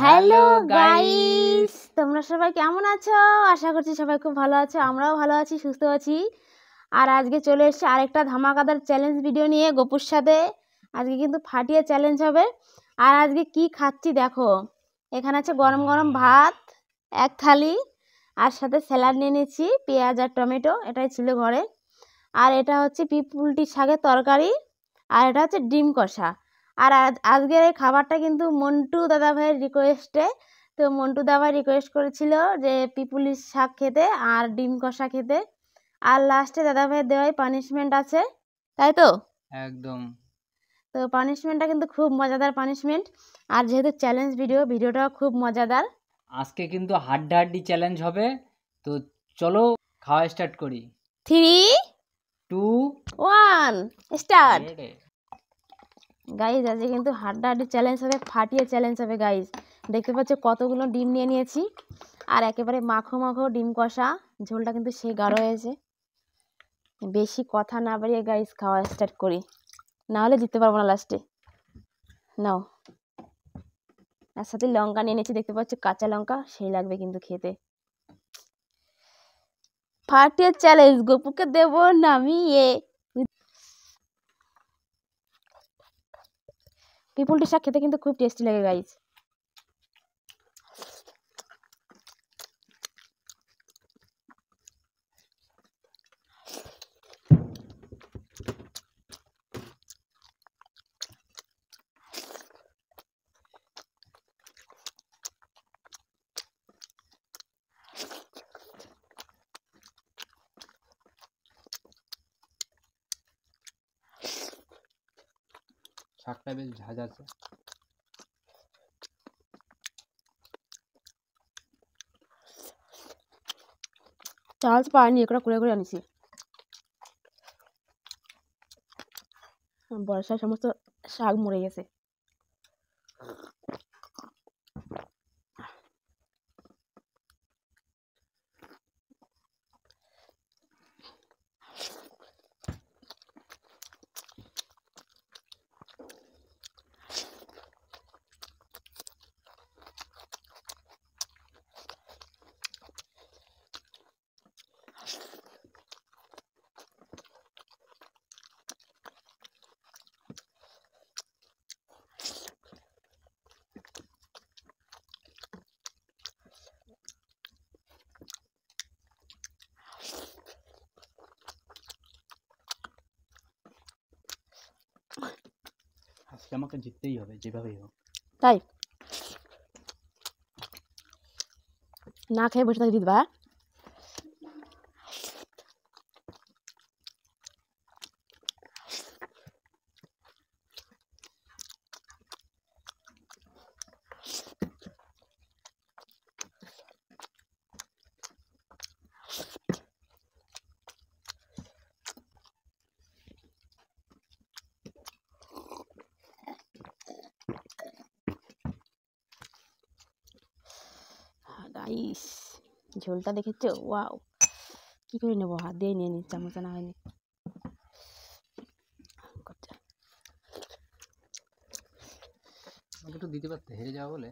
Hello guys, তোমরা সবাই কেমন আছো? আশা করছি সবাই খুব ভালো আছো। আমরাও ভালো আছি, সুস্থ আছি। আর আজকে চলে এসেছি আরেকটা ধামাকাদার চ্যালেঞ্জ ভিডিও নিয়ে গপুর সাথে। আজকে কিন্তু ফাটিয়ে চ্যালেঞ্জ হবে। আর আজকে কি খাচ্ছি দেখো, এখানে আছে গরম গরম ভাত এক থালি, আর সাথে স্যালাড নিয়ে নিয়েছি, পেঁয়াজ আর টমেটো, এটাই ছিল ঘরে। আর এটা হচ্ছে পিপুলটি শাকের তরকারি, আর এটা হচ্ছে ডিম কষা। আর আজকের এই খাবারটা কিন্তু মন্টু দাদাভাইয়ের রিকোয়েস্টে। তো মন্টু দাদাভাই রিকোয়েস্ট করেছিল যে পিপুলি শাক খেতে আর ডিম কষা খেতে। আর লাস্টে দাদাভাইয়ের দেওয়াই পানিশমেন্ট আছে, তাই তো? একদম। তো পানিশমেন্টটা কিন্তু খুব মজাদার পানিশমেন্ট। আর যেহেতু চ্যালেঞ্জ ভিডিওটাও খুব মজাদার। আজকে কিন্তু হাড্ডাহাড্ডি চ্যালেঞ্জ হবে। তো চলো খাওয়া স্টার্ট করি। 3, 2, 1 স্টার্ট। রেডি। গাইজ আজকে কিন্তু হাড্ডাহাড্ডি চ্যালেঞ্জ হবে, ফাটিয়ে চ্যালেঞ্জ হবে গাইজ। দেখতে পাচ্ছ কতগুলো ডিম নিয়ে নিয়েছি, আর একেবারে মাখো মাখো ডিম কষা। ঝোলটা কিন্তু সেই গাঢ় হয়েছে। বেশি কথা না বাড়িয়ে গাইজ খাওয়া স্টার্ট করি, না হলে জিততে পারবো না লাস্টে। নাও, আর সাথে লঙ্কা নিয়ে নিয়েছি, দেখতে পাচ্ছ কাঁচা লঙ্কা, সেই লাগবে কিন্তু খেতে। ফাটিয়ে চ্যালেঞ্জ, গপুকে দেবো নামিয়ে। পিপুলটি শাক খেতে কিন্তু খুব টেস্টি লাগে গাইজ। শাকটা বেশ ঝাঁজ আছে। চার্জ পাইনি, একটা করে করে আনিছি। বর্ষায় সমস্ত শাক মরে গেছে। আজকে আমাকে জিততেই হবে যেভাবেই হোক। তাই না খেয়ে বসে থাকি দিদা। গাইস, ঝোলটা দেখেছো? ওয়াও, কি করে নেবো? হাত দিয়ে নিয়ে নি, চামচ আনা হয়নি। আমাকে একটু দিতে পারতে, হেরে যাওয়া বলে।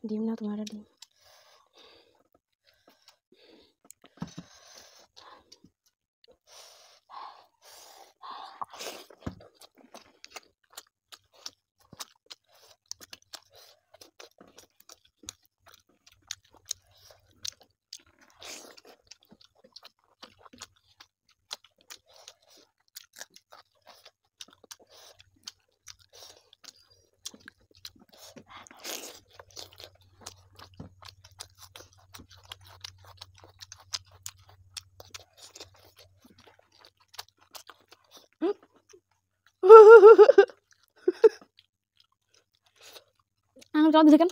ডিম না তোমার ডিম। আমি জল দিয়েছি কেন?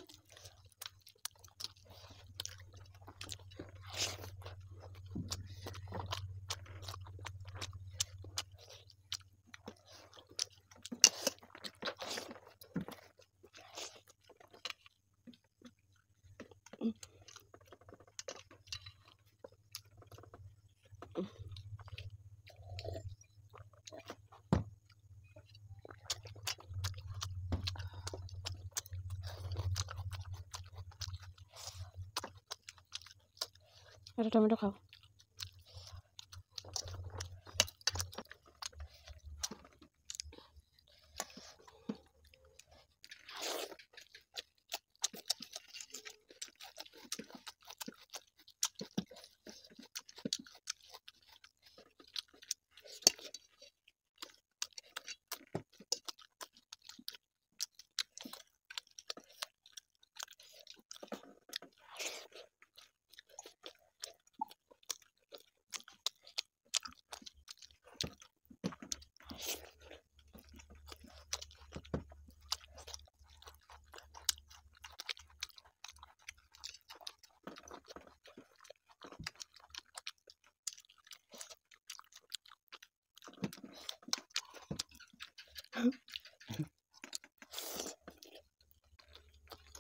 একটা টমেটো খাও।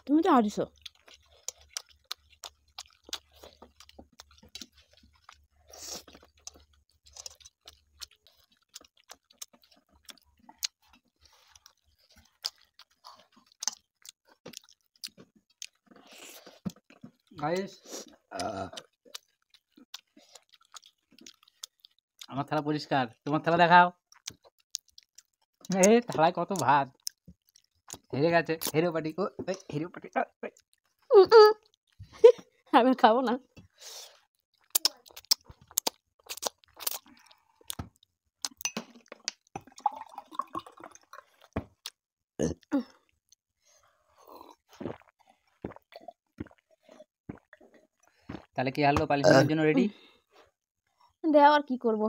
তুমি তো হারিস। গাইস আমার থালা পরিষ্কার, তোমার থালা দেখাও। এই থালায় কত ভাত, হেরে গেছে হেরো পাটি। ও হেরো পাটি, আমি খাবো না। তাহলে কি হারলো? পালিশমেন্টের জন্য রেডি? দেওয়া আর কি করবো?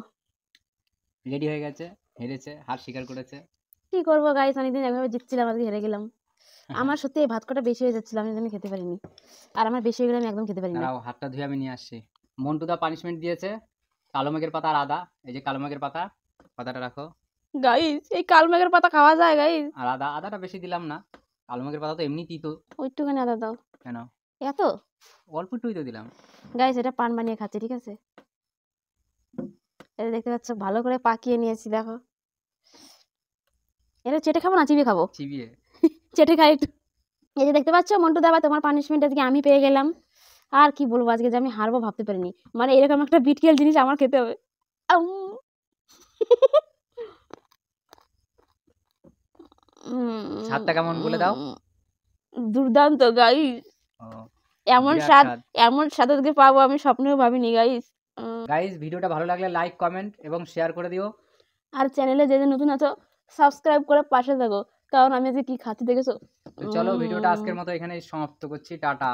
রেডি হয়ে গেছে, হেরেছে, হার স্বীকার করেছে। কি করবো গাইস, অনেকদিন একভাবে জিতছিলাম, আজকে হেরে গেলাম। আমার সত্যি এই ভাত কটা বেশি হয়ে যাচ্ছিল, আমি জানি খেতে পারিনি। আর আমার বেশি হয়ে গেলে আমি একদম খেতে পারি না। দাঁড়াও, হাতটা ধুয়ে আমি নিয়ে আসছি। মন্টুদা পানিশমেন্ট দিয়েছে কালো মেঘের পাতা আর আদা। এই যে কালো মেঘের পাতা, পাতাটা রাখো। গাইস এই কাল মেঘের পাতা খাওয়া যায় গাইস? আর আদা, আদাটা বেশি দিলাম না, কালো মেঘের পাতা তো এমনি তিতো। ওইটুখানি আদা দাও। কেন? এত অল্প একটুই তো দিলাম। গাইস এটা পান বানিয়ে খাচ্ছি, ঠিক আছে? এটা দেখতে পাচ্ছ, ভালো করে পাকিয়ে নিয়েছি, দেখো। এটা চেটে খাবো না চিবিয়ে খাবো? চিবিয়ে। চেটে খাই একটু। এই যে দেখতে পাচ্ছ মন্টু দাদা, তোমার পানিশমেন্ট আজকে আমি পেয়ে গেলাম। আর কি বলবো, আজকে যে আমি হারবো ভাবতে পারিনি। মানে এরকম একটা বিটকেল জিনিস আমার খেতে হবে। স্বাদটা কেমন বলে দাও? দুর্দান্ত গাইস। এমন স্বাদ, এমন স্বাদ আজকে পাবো আমি স্বপ্নেও ভাবিনি গাইস। গাইস ভিডিওটা ভালো লাগলে লাইক, কমেন্ট এবং শেয়ার করে দিও। আর চ্যানেলে যে যে নতুন আছো সাবস্ক্রাইব করে পাশে থাকো, কারণ আমি আজকে কি খাচ্ছি দেখেছো। তো চলো ভিডিওটা আজকের মতো এখানেই সমাপ্ত করছি। টাটা।